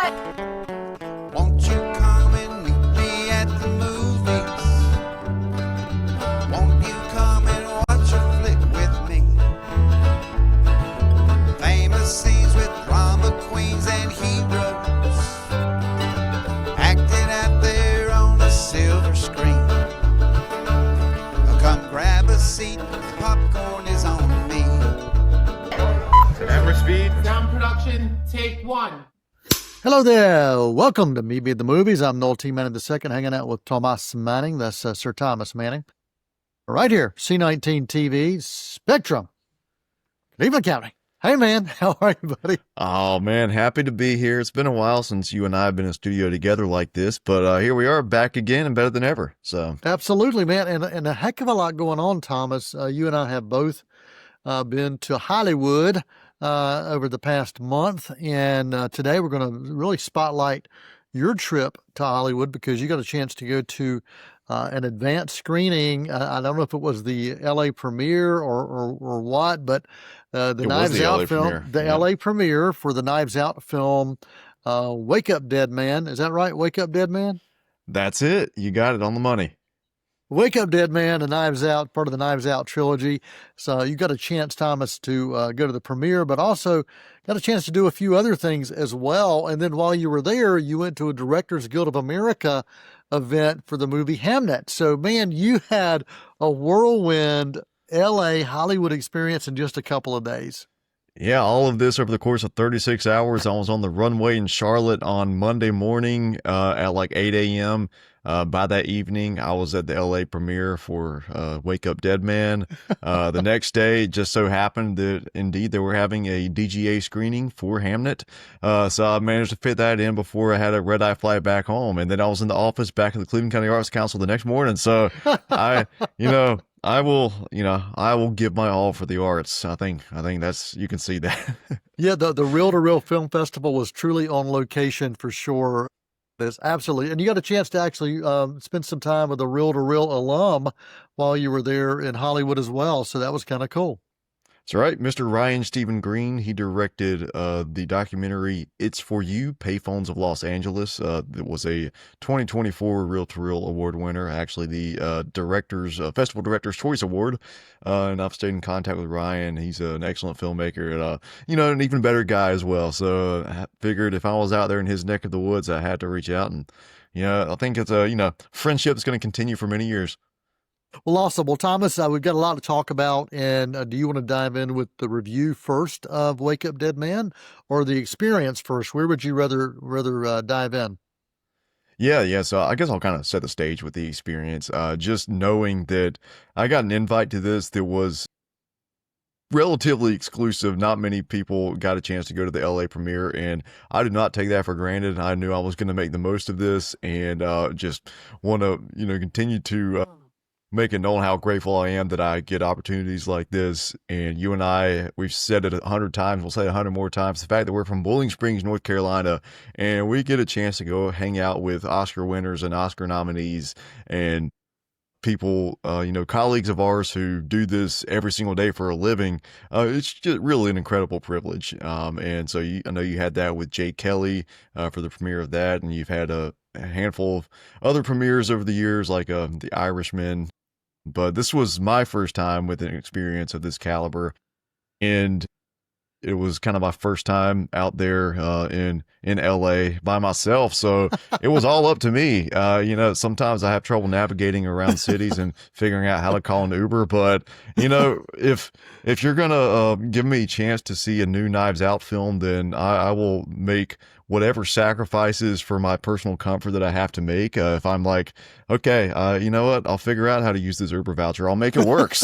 Won't you come and meet me at the movies? Won't you come and watch a flick with me? Famous scenes with drama queens and heroes acting out there on a silver screen. Come grab a seat, the popcorn is on me. Camera speed. Sound production, take one. Hello there. Welcome to Me Be at the Movies. I'm Noel T. Manning II, hanging out with Thomas Manning. That's Sir Thomas Manning. Right here, C19 TV, Spectrum, Cleveland County. Hey, man. How are you, buddy? Oh, man. Happy to be here. It's been a while since you and I have been in studio together like this, but here we are back again and better than ever. So Absolutely, man. And a heck of a lot going on, Thomas. You and I have both been to Hollywood over the past month. And today we're going to really spotlight your trip to Hollywood because you got a chance to go to an advanced screening. I don't know if it was the LA premiere or what, but the Knives Out film, the LA premiere for the Knives Out film, Wake Up Dead Man. Is that right? Wake Up Dead Man? that's it. You got it on the money. Wake Up Dead Man and Knives Out, part of the Knives Out trilogy. So you got a chance, Thomas, to go to the premiere, but also got a chance to do a few other things as well. And then while you were there, you went to a Directors Guild of America event for the movie Hamnet. So, man, you had a whirlwind LA Hollywood experience in just a couple of days. Yeah, all of this over the course of 36 hours. I was on the runway in Charlotte on Monday morning at like 8 a.m. By that evening, I was at the LA premiere for Wake Up Dead Man. The next day, it just so happened that indeed they were having a DGA screening for Hamnet. So I managed to fit that in before I had a red-eye flight back home. And then I was in the office back at the Cleveland County Arts Council the next morning. So I will give my all for the arts. I think that's, you can see that. Yeah, the Reel to Reel Film Festival was truly on location for sure. That's absolutely. And you got a chance to actually spend some time with a Reel to Reel alum while you were there in Hollywood as well. So that was kind of cool. That's right. Mr. Ryan Stephen Green, he directed the documentary It's For You, Payphones of Los Angeles. It was a 2024 Reel to Reel Award winner, actually the Festival Directors Choice Award. And I've stayed in contact with Ryan. He's an excellent filmmaker and, an even better guy as well. So I figured if I was out there in his neck of the woods, I had to reach out. And, I think it's a, friendship that's going to continue for many years. Well, awesome. Well, Thomas, we've got a lot to talk about. And do you want to dive in with the review first of Wake Up Dead Man or the experience first? Where would you rather dive in? Yeah. So I guess I'll kind of set the stage with the experience. Just knowing that I got an invite to this that was relatively exclusive. Not many people got a chance to go to the LA premiere, and I did not take that for granted. I knew I was going to make the most of this and just want to, continue to make it known how grateful I am that I get opportunities like this. And you and I, we've said it 100 times, we'll say it 100 more times, the fact that we're from Bowling Springs, North Carolina, and we get a chance to go hang out with Oscar winners and Oscar nominees and people, colleagues of ours who do this every single day for a living. It's just really an incredible privilege. And so I know you had that with Jay Kelly for the premiere of that, and you've had a handful of other premieres over the years, like The Irishman. But this was my first time with an experience of this caliber, and it was kind of my first time out there in LA by myself. So it was all up to me. Sometimes I have trouble navigating around cities and figuring out how to call an Uber. But, if you're going to give me a chance to see a new Knives Out film, then I will make whatever sacrifices for my personal comfort that I have to make. If I'm like, okay, you know what? I'll figure out how to use this Uber voucher. I'll make it work.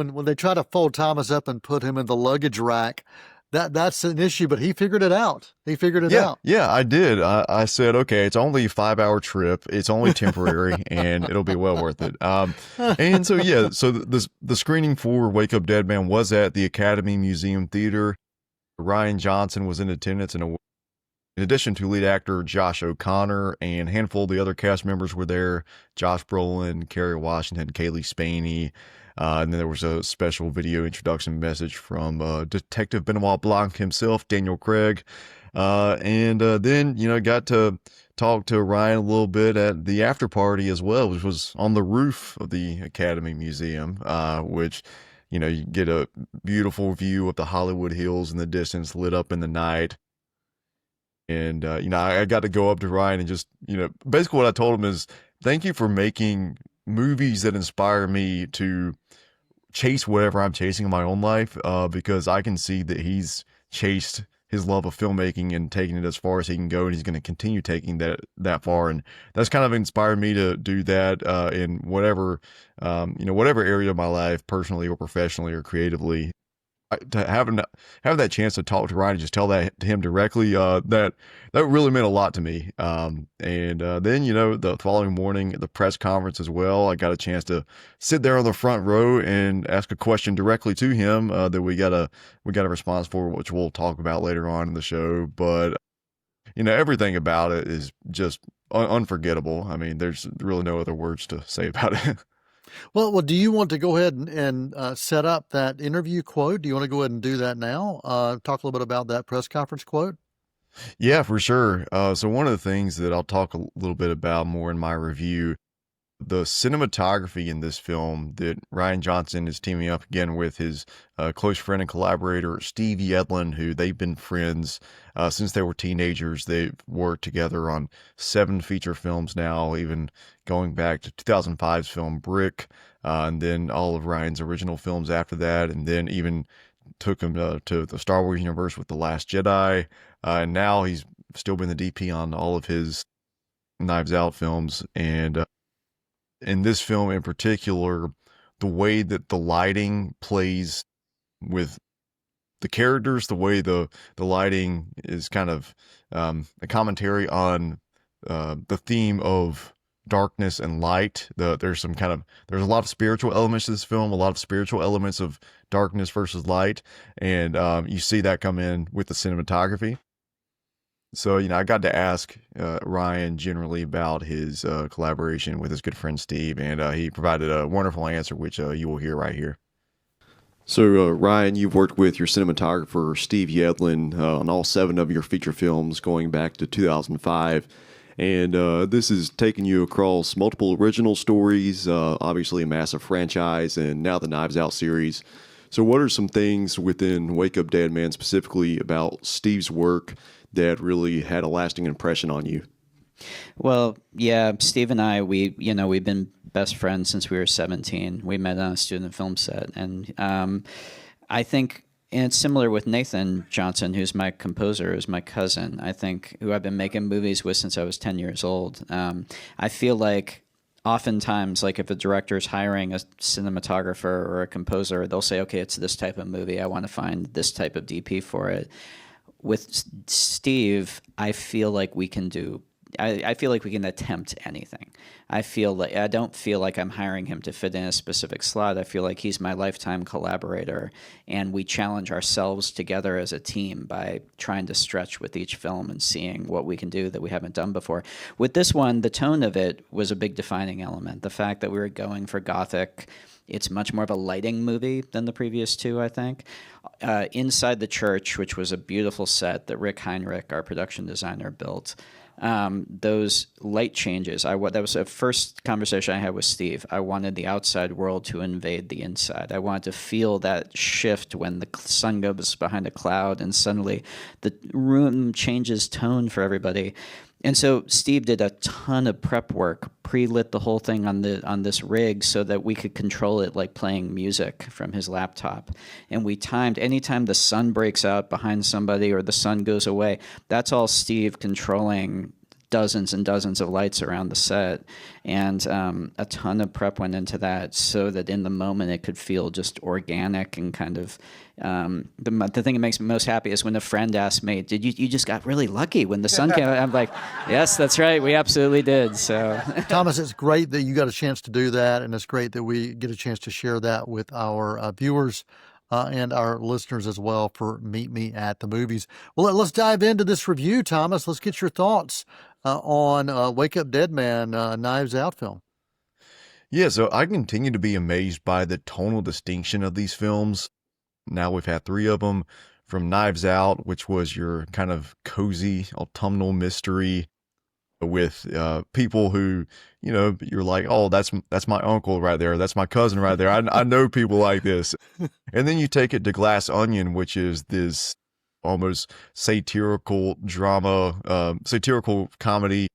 When they try to fold Thomas up and put him in the luggage rack, that's an issue, but he figured it out. Out. Yeah, I did. I said, okay, it's only a 5-hour trip. It's only temporary and it'll be well worth it. And so, the screening for Wake Up Dead Man was at the Academy Museum Theater. Rian Johnson was in attendance, and in addition to lead actor Josh O'Connor, and a handful of the other cast members were there: Josh Brolin, Kerry Washington, Kaylee Spaney, And then there was a special video introduction message from Detective Benoit Blanc himself, Daniel Craig. And then, got to talk to Ryan a little bit at the after party as well, which was on the roof of the Academy Museum, which, you get a beautiful view of the Hollywood Hills in the distance lit up in the night. And, I got to go up to Ryan and just, basically what I told him is, thank you for making movies that inspire me to chase whatever I'm chasing in my own life, because I can see that he's chased his love of filmmaking and taking it as far as he can go, and he's going to continue taking that far. And that's kind of inspired me to do that in whatever, whatever area of my life, personally or professionally or creatively. To have that chance to talk to Ryan and just tell that to him directly, that really meant a lot to me. And then, the following morning at the press conference as well, I got a chance to sit there on the front row and ask a question directly to him, that we got a response for, which we'll talk about later on in the show. But, everything about it is just unforgettable. I mean, there's really no other words to say about it. Well, do you want to go ahead and set up that interview quote? Do you want to go ahead and do that now? Talk a little bit about that press conference quote. Yeah, for sure. So one of the things that I'll talk a little bit about more in my review, the cinematography in this film that Rian Johnson is teaming up again with his close friend and collaborator, Steve Yedlin, who they've been friends since they were teenagers. They've worked together on 7 feature films now, even going back to 2005's film Brick, and then all of Ryan's original films after that, and then even took him to the Star Wars universe with The Last Jedi, and now he's still been the DP on all of his Knives Out films. And in this film in particular, the way that the lighting plays with the characters, the way the lighting is kind of a commentary on the theme of darkness and light. There's a lot of spiritual elements to this film, a lot of spiritual elements of darkness versus light, and you see that come in with the cinematography. So, I got to ask Ryan generally about his collaboration with his good friend Steve, and he provided a wonderful answer, which you will hear right here. So, Ryan, you've worked with your cinematographer, Steve Yedlin, on all 7 of your feature films going back to 2005. And this has taken you across multiple original stories, obviously a massive franchise, and now the Knives Out series. So what are some things within Wake Up Dead Man specifically about Steve's work that really had a lasting impression on you? Well, yeah, Steve and I, we've been best friends since we were 17. We met on a student film set. And I think, and it's similar with Nathan Johnson, who's my composer, who's my cousin, I think, who I've been making movies with since I was 10 years old. I feel like oftentimes, like if a director is hiring a cinematographer or a composer, they'll say, okay, it's this type of movie. I want to find this type of DP for it. With Steve, I feel like we can do I feel like we can attempt anything. I don't feel like I'm hiring him to fit in a specific slot. I feel like he's my lifetime collaborator, and we challenge ourselves together as a team by trying to stretch with each film and seeing what we can do that we haven't done before. With this one, the tone of it was a big defining element. The fact that we were going for Gothic, it's much more of a lighting movie than the previous 2, I think. Inside the church, which was a beautiful set that Rick Heinrich, our production designer, built, those light changes, that was the first conversation I had with Steve. I wanted the outside world to invade the inside. I wanted to feel that shift when the sun goes behind a cloud and suddenly the room changes tone for everybody. And so Steve did a ton of prep work, pre-lit the whole thing on this rig so that we could control it like playing music from his laptop. And we timed anytime the sun breaks out behind somebody or the sun goes away, that's all Steve controlling dozens and dozens of lights around the set. And a ton of prep went into that so that in the moment it could feel just organic and kind of the thing that makes me most happy is when a friend asked me, "Did you just got really lucky when the sun came out?" I'm like, "Yes, that's right. We absolutely did." So, Thomas, it's great that you got a chance to do that, and it's great that we get a chance to share that with our viewers and our listeners as well for Meet Me at the Movies. Well, let's dive into this review, Thomas. Let's get your thoughts on Wake Up Dead Man, Knives Out film. Yeah, so I continue to be amazed by the tonal distinction of these films. Now we've had three of them, from Knives Out, which was your kind of cozy autumnal mystery with people who, you're like, oh, that's my uncle right there, that's my cousin right there. I know people like this. And then you take it to Glass Onion, which is this almost satirical drama, satirical comedy,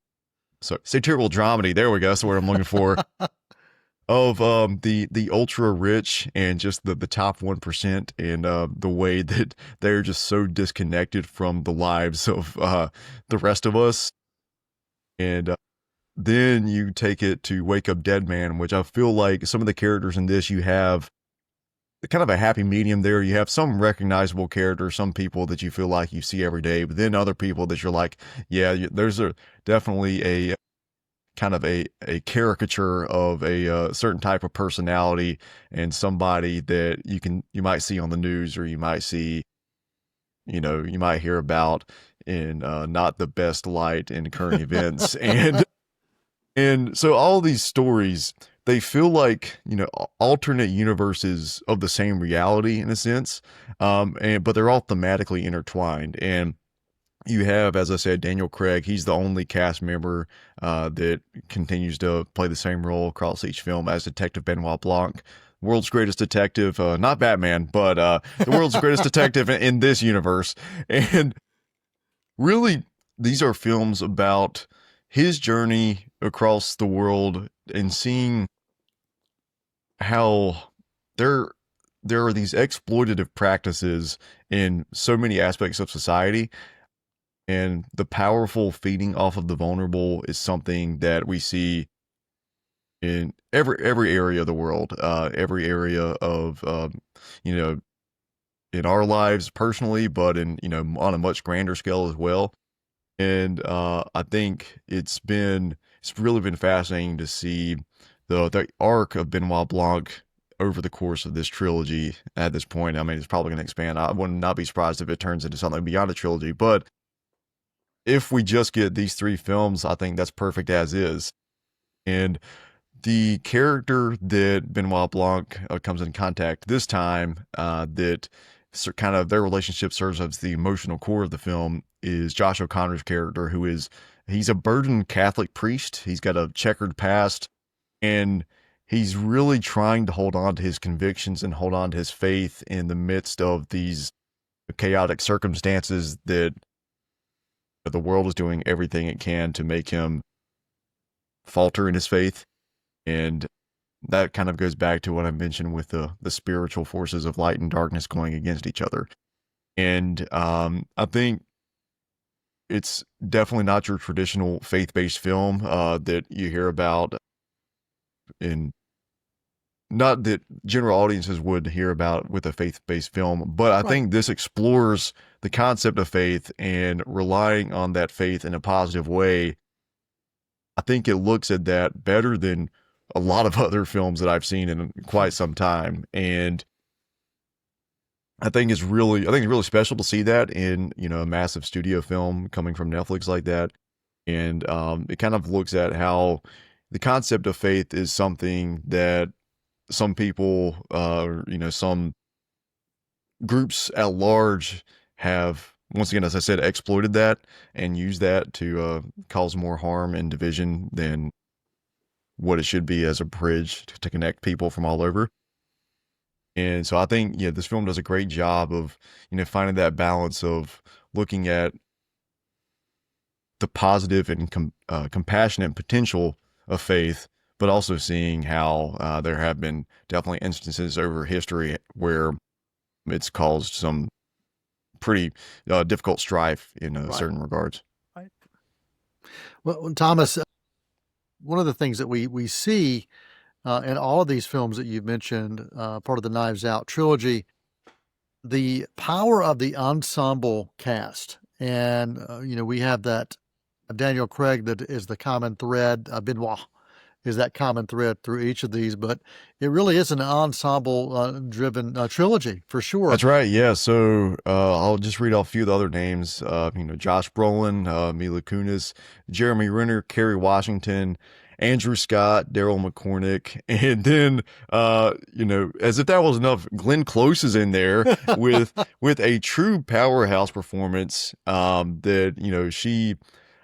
sorry, satirical dramedy. There we go. That's the word I'm looking for. Of the ultra rich and just the top 1%, and the way that they're just so disconnected from the lives of the rest of us. And then you take it to Wake Up Dead Man, which I feel like some of the characters in this, you have kind of a happy medium there. You have some recognizable characters, some people that you feel like you see every day, but then other people that you're like, yeah, there's definitely a kind of a caricature of a certain type of personality, and somebody that you might see on the news, or you might see, you might hear about in not the best light in current events. And so all these stories, they feel like, alternate universes of the same reality in a sense. But they're all thematically intertwined. And you have, as I said, Daniel Craig. He's the only cast member that continues to play the same role across each film as Detective Benoit Blanc, world's greatest detective, not Batman, but the world's greatest detective in this universe. And really, these are films about his journey across the world and seeing how there are these exploitative practices in so many aspects of society. And the powerful feeding off of the vulnerable is something that we see in every area of the world, every area of, in our lives personally, but in, on a much grander scale as well. And I think it's really been fascinating to see the arc of Benoit Blanc over the course of this trilogy at this point. I mean, it's probably going to expand. I would not be surprised if it turns into something beyond a trilogy, but if we just get these three films, I think that's perfect as is. And the character that Benoit Blanc comes in contact this time, that kind of their relationship serves as the emotional core of the film, is Josh O'Connor's character, he's a burdened Catholic priest. He's got a checkered past, and he's really trying to hold on to his convictions and hold on to his faith in the midst of these chaotic circumstances that the world is doing everything it can to make him falter in his faith. And that kind of goes back to what I mentioned with the spiritual forces of light and darkness going against each other. And I think it's definitely not your traditional faith-based film that you hear about, in not that general audiences would hear about with a faith-based film, but I think this explores the concept of faith and relying on that faith in a positive way. I think it looks at that better than a lot of other films that I've seen in quite some time. And I think it's really special to see that in, a massive studio film coming from Netflix like that. And it kind of looks at how the concept of faith is something that some people, some groups at large have, once again, as I said, exploited that and used that to cause more harm and division than what it should be as a bridge to connect people from all over. And so I think, this film does a great job of, finding that balance of looking at the positive and compassionate potential of faith, but also seeing how there have been definitely instances over history where it's caused some pretty difficult strife in certain regards. Right. Well, Thomas, one of the things that we see in all of these films that you've mentioned, part of the Knives Out trilogy, the power of the ensemble cast. And, we have that Daniel Craig that is the common thread, Benoit is that common thread through each of these, but it really is an ensemble driven trilogy for sure. That's right. Yeah. So I'll just read off a few of the other names. Josh Brolin, Mila Kunis, Jeremy Renner, Kerry Washington, Andrew Scott, Daryl McCormick, and then as if that was enough, Glenn Close is in there with a true powerhouse performance. That she,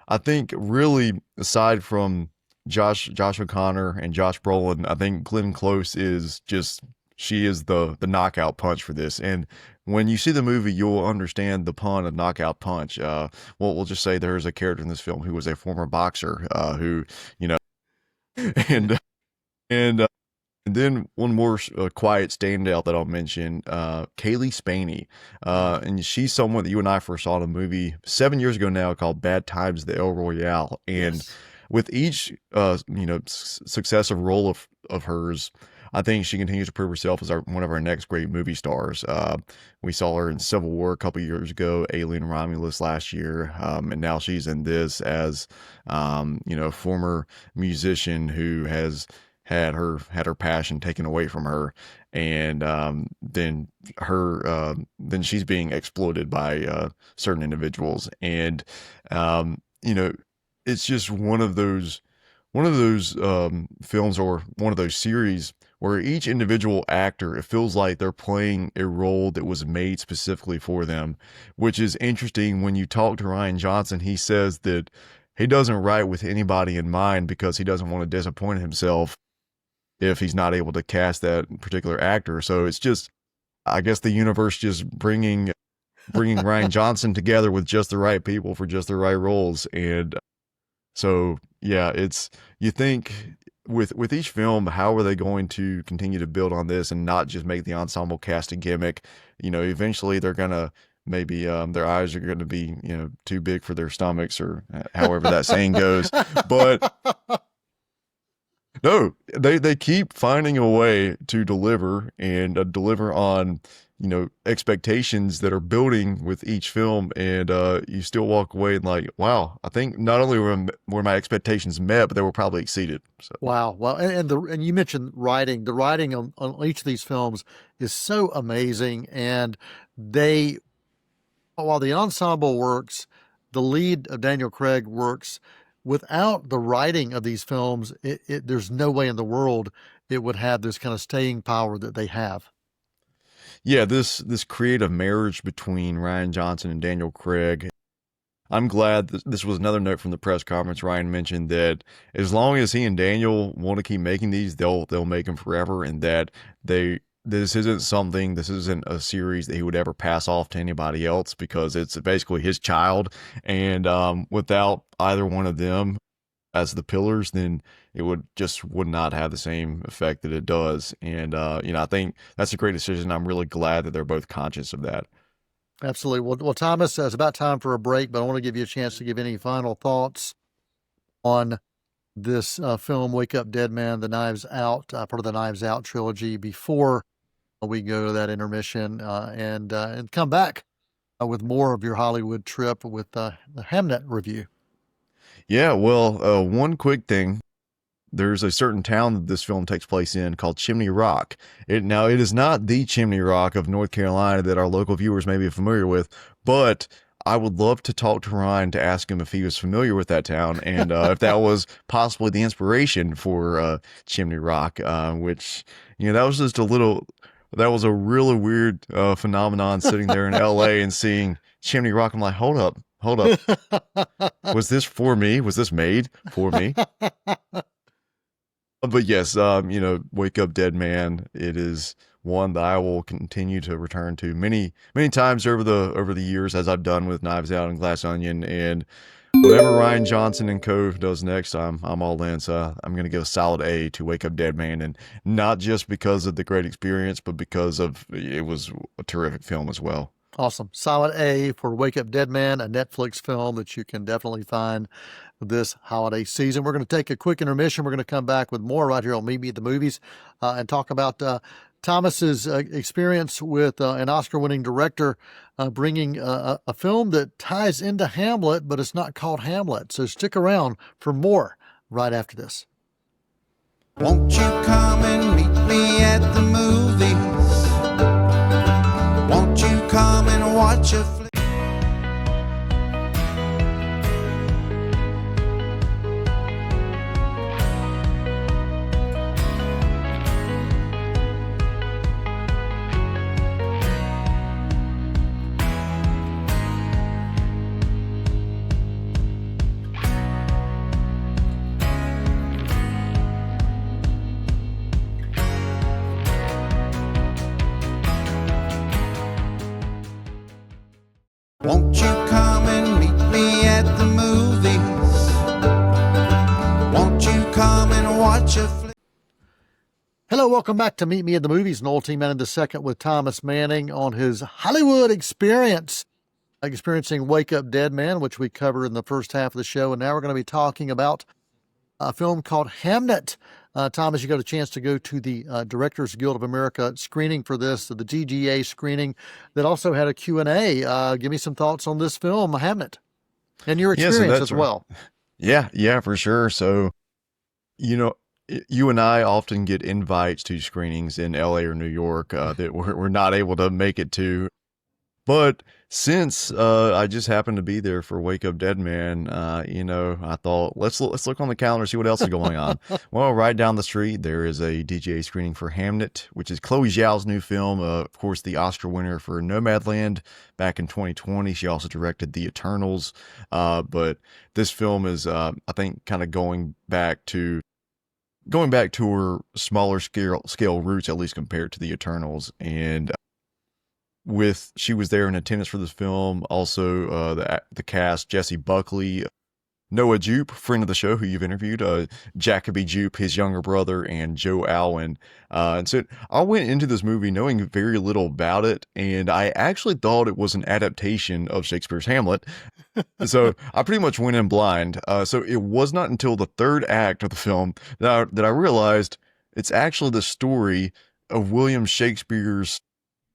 I think, really, aside from Josh O'Connor and Josh Brolin, I think Glenn Close is just, she is the knockout punch for this. And when you see the movie, you'll understand the pun of knockout punch. We'll just say there's a character in this film who was a former boxer, who, and and then one more quiet standout that I'll mention, Kaylee Spaney, and she's someone that you and I first saw in a movie 7 years ago now called Bad Times at the El Royale, and Yes. with each successive role of hers, I think she continues to prove herself as one of our next great movie stars. We saw her in Civil War a couple years ago, Alien Romulus last year, and now she's in this as a former musician who has had her passion taken away from her, and then she's being exploited by certain individuals, and it's just one of those films, or one of those series where each individual actor, it feels like they're playing a role that was made specifically for them, which is interesting. When you talk to Rian Johnson, he says that he doesn't write with anybody in mind because he doesn't want to disappoint himself if he's not able to cast that particular actor. So it's just, I guess, the universe just bringing Rian Johnson together with just the right people for just the right roles. And so, yeah, you think with each film, how are they going to continue to build on this and not just make the ensemble cast a gimmick? Eventually they're gonna, maybe their eyes are going to be too big for their stomachs, or however that saying goes. But no, they keep finding a way to deliver, and deliver on expectations that are building with each film, and you still walk away and like, wow, I think not only were my expectations met, but they were probably exceeded. So. Wow. Well, and you mentioned writing. The writing on each of these films is so amazing, and while the ensemble works, the lead of Daniel Craig works. Without the writing of these films, there's no way in the world it would have this kind of staying power that they have. Yeah, this creative marriage between Rian Johnson and Daniel Craig. I'm glad this was another note from the press conference. Ryan mentioned that as long as he and Daniel want to keep making these, they'll make them forever, and that this isn't a series that he would ever pass off to anybody else, because it's basically his child. And without either one of them as the pillars, then it would not have the same effect that it does. And I think that's a great decision. I'm really glad that they're both conscious of that. Absolutely. Well, Thomas, it's about time for a break, but I want to give you a chance to give any final thoughts on this film, Wake Up Dead Man, the Knives Out, part of the Knives Out trilogy, before we go to that intermission and come back with more of your Hollywood trip with the Hamnet review. Yeah, well, one quick thing. There's a certain town that this film takes place in called Chimney Rock. It is not the Chimney Rock of North Carolina that our local viewers may be familiar with, but I would love to talk to Ryan to ask him if he was familiar with that town, and if that was possibly the inspiration for Chimney Rock, which, that was just that was a really weird phenomenon, sitting there in LA and seeing Chimney Rock. I'm like, hold up. Was this for me? Was this made for me? But yes, Wake Up Dead Man, it is one that I will continue to return to many, many times over the years, as I've done with Knives Out and Glass Onion. And whatever Rian Johnson and co does next, I'm all in. So I'm going to give a solid A to Wake Up Dead Man, and not just because of the great experience, but because it was a terrific film as well. Awesome. Solid A for Wake Up Dead Man, a Netflix film that you can definitely find this holiday season. We're going to take a quick intermission. We're going to come back with more right here on Meet Me at the Movies, and talk about Thomas's experience with an Oscar-winning director bringing a film that ties into Hamlet, but it's not called Hamlet. So stick around for more right after this. Won't you come and meet me at the movies? Won't you come and watch a flick? Won't you come and meet me at the movies? Won't you come and watch a flick? Hello, welcome back to Meet Me at the Movies. Noel T. Manning II with Thomas Manning on his Hollywood experience, experiencing Wake Up Dead Man, which we covered in the first half of the show. And now we're going to be talking about a film called Hamnet. Thomas, you got a chance to go to the Directors Guild of America screening for this, the DGA screening that also had a Q&A. Give me some thoughts on this film, Hamnet, and your experience as well. Yeah, for sure. So, you and I often get invites to screenings in LA or New York that we're not able to make it to. But since I just happened to be there for Wake Up Dead Man, I thought let's look on the calendar, see what else is going on. Well, right down the street there is a DGA screening for Hamnet, which is Chloe Zhao's new film. Of course, the Oscar winner for Nomadland back in 2020. She also directed The Eternals, but this film is, I think, kind of going back to her smaller scale roots, at least compared to The Eternals. And she was there in attendance for this film. Also, the cast: Jesse Buckley, Noah Jupe, friend of the show who you've interviewed, Jacoby Jupe, his younger brother, and Joe Alwyn. And so I went into this movie knowing very little about it, and I actually thought it was an adaptation of Shakespeare's Hamlet. So I pretty much went in blind. So it was not until the third act of the film that I realized it's actually the story of William Shakespeare's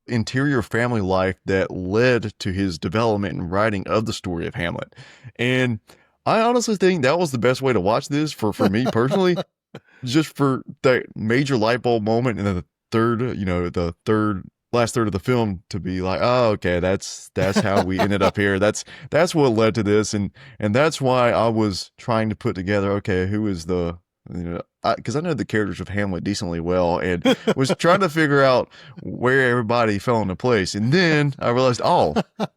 interior family life that led to his development and writing of the story of Hamlet. And I honestly think that was the best way to watch this for me personally, just for that major light bulb moment in the last third of the film to be like, oh, okay, that's how we ended up here. That's what led to this. And that's why I was trying to put together, okay, who is because I know the characters of Hamlet decently well, and was trying to figure out where everybody fell into place. And then I realized,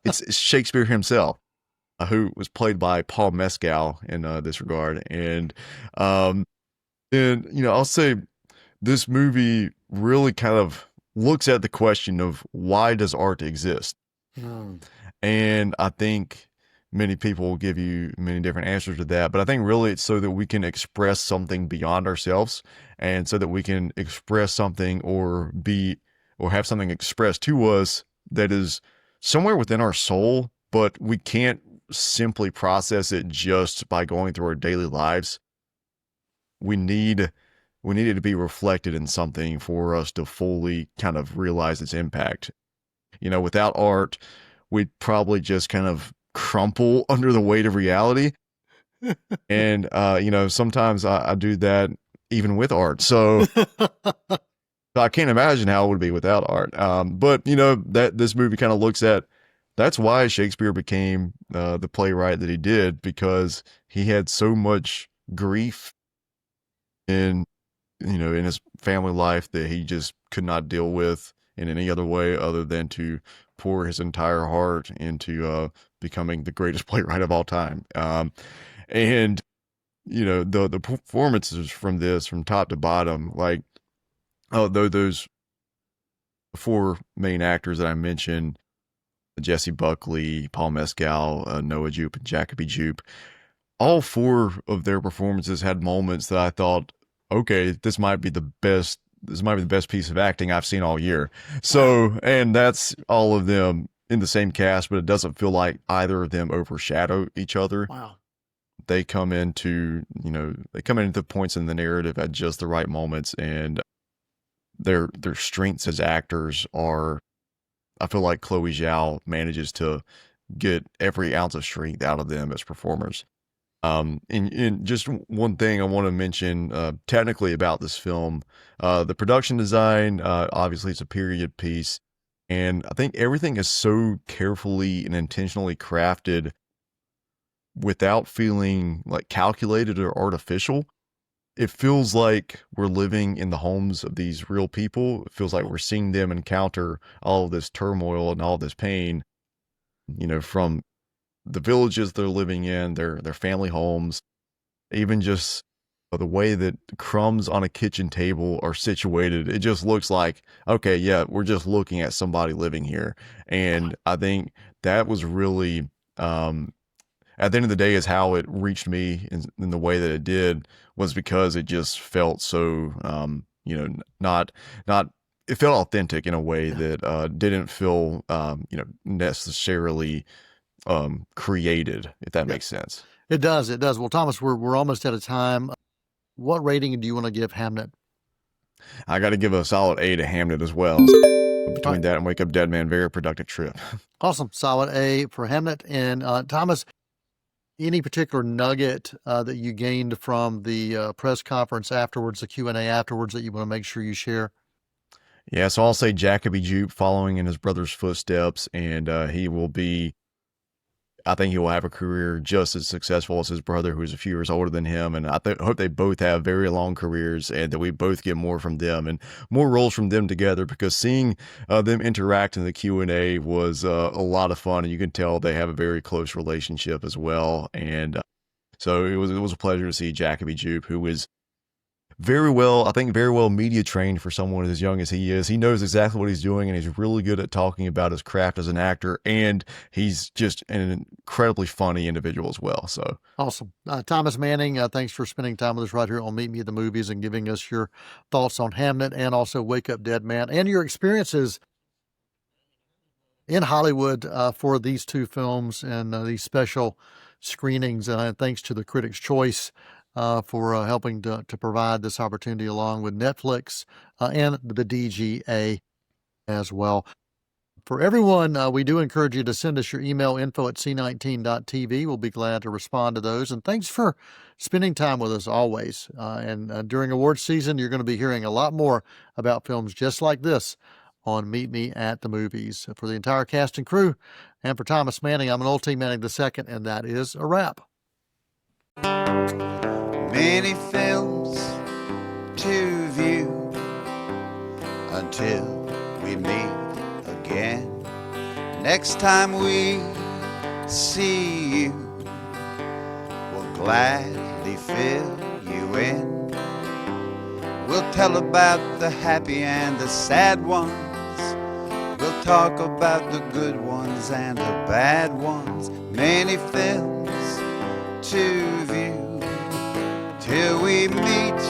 it's Shakespeare himself, who was played by Paul Mescal in this regard. And I'll say this movie really kind of looks at the question of why does art exist? And I think many people will give you many different answers to that, but I think really it's so that we can express something beyond ourselves, and so that we can express something or have something expressed to us that is somewhere within our soul, but we can't simply process it just by going through our daily lives. We need it to be reflected in something for us to fully kind of realize its impact. Without art, we'd probably just kind of crumple under the weight of reality. And sometimes I do that even with art. So I can't imagine how it would be without art. But that this movie kind of looks at, that's why Shakespeare became the playwright that he did, because he had so much grief in his family life that he just could not deal with in any other way other than to pour his entire heart into becoming the greatest playwright of all time. And the performances from this, from top to bottom, like, those four main actors that I mentioned, Jesse Buckley, Paul Mescal, Noah Jupe, and Jacoby Jupe, all four of their performances had moments that I thought, okay, this might be the best piece of acting I've seen all year. So, and that's all of them in the same cast, but it doesn't feel like either of them overshadow each other. Wow. They come into the points in the narrative at just the right moments, and their strengths as actors are, I feel like Chloe Zhao manages to get every ounce of strength out of them as performers. And just one thing I want to mention technically about this film, the production design, obviously it's a period piece, and I think everything is so carefully and intentionally crafted without feeling like calculated or artificial. It feels like we're living in the homes of these real people. It feels like we're seeing them encounter all of this turmoil and all this pain, from the villages they're living in, their family homes, even just the way that crumbs on a kitchen table are situated, it just looks like, okay, yeah, we're just looking at somebody living here. And I think that was really, at the end of the day, is how it reached me in the way that it did, was because it just felt so, not, it felt authentic in a way that didn't feel, necessarily created, if that makes sense. It does. It does. Well, Thomas, we're almost out of time. What rating do you want to give Hamnet? I got to give a solid A to Hamnet as well. Between that and Wake Up Dead Man, very productive trip. Awesome. Solid A for Hamnet. And Thomas, any particular nugget that you gained from the press conference afterwards, the Q&A afterwards, that you want to make sure you share? Yeah, so I'll say Jacoby Jupe following in his brother's footsteps, and I think he will have a career just as successful as his brother, who's a few years older than him. And I hope they both have very long careers, and that we both get more from them and more roles from them together, because seeing them interact in the Q&A was a lot of fun. And you can tell they have a very close relationship as well. And so it was a pleasure to see Jacoby Jupe, who is very well media trained for someone as young as he is. He knows exactly what he's doing, and he's really good at talking about his craft as an actor, and he's just an incredibly funny individual as well. So awesome. Thomas Manning, thanks for spending time with us right here on Meet Me at the Movies and giving us your thoughts on Hamnet and also Wake Up Dead Man and your experiences in Hollywood for these two films and these special screenings. Thanks to the Critics' Choice for helping to provide this opportunity, along with Netflix and the DGA as well. For everyone, we do encourage you to send us your email, info@c19.tv. We'll be glad to respond to those. And thanks for spending time with us always. And during awards season, you're going to be hearing a lot more about films just like this on Meet Me at the Movies. For the entire cast and crew, and for Thomas Manning, I'm Noel Manning II, and that is a wrap. Many films to view until we meet again. Next time we see you, we'll gladly fill you in. We'll tell about the happy and the sad ones. We'll talk about the good ones and the bad ones. Many films to view till we meet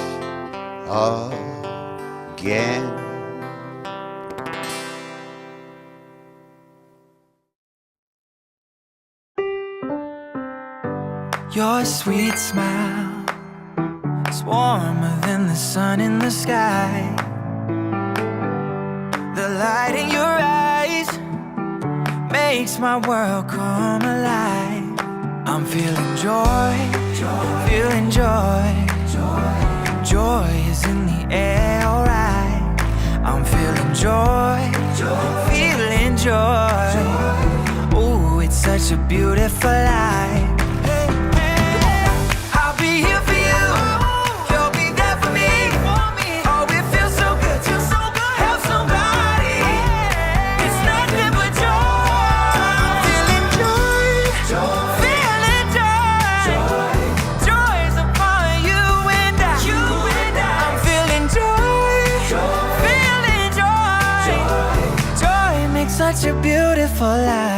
again. Your sweet smile is warmer than the sun in the sky. The light in your eyes makes my world come alive. I'm feeling joy, feeling joy. Joy is in the air, alright. I'm feeling joy, feeling joy. Ooh, it's such a beautiful life. I'll be here for you, you'll be there for me. Oh, it feels so good to help somebody. It's nothing but joy. Feeling joy, feeling joy. Joy's upon you and I. I'm feeling joy, feeling joy. Joy makes such a beautiful life.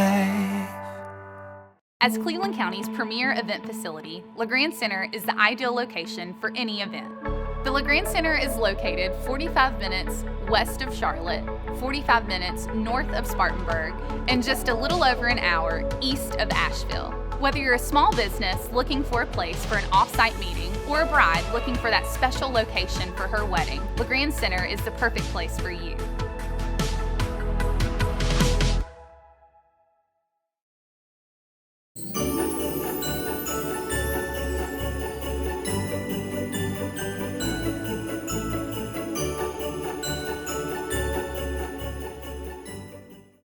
As Cleveland County's premier event facility, LeGrand Center is the ideal location for any event. The LeGrand Center is located 45 minutes west of Charlotte, 45 minutes north of Spartanburg, and just a little over an hour east of Asheville. Whether you're a small business looking for a place for an off-site meeting or a bride looking for that special location for her wedding, LeGrand Center is the perfect place for you.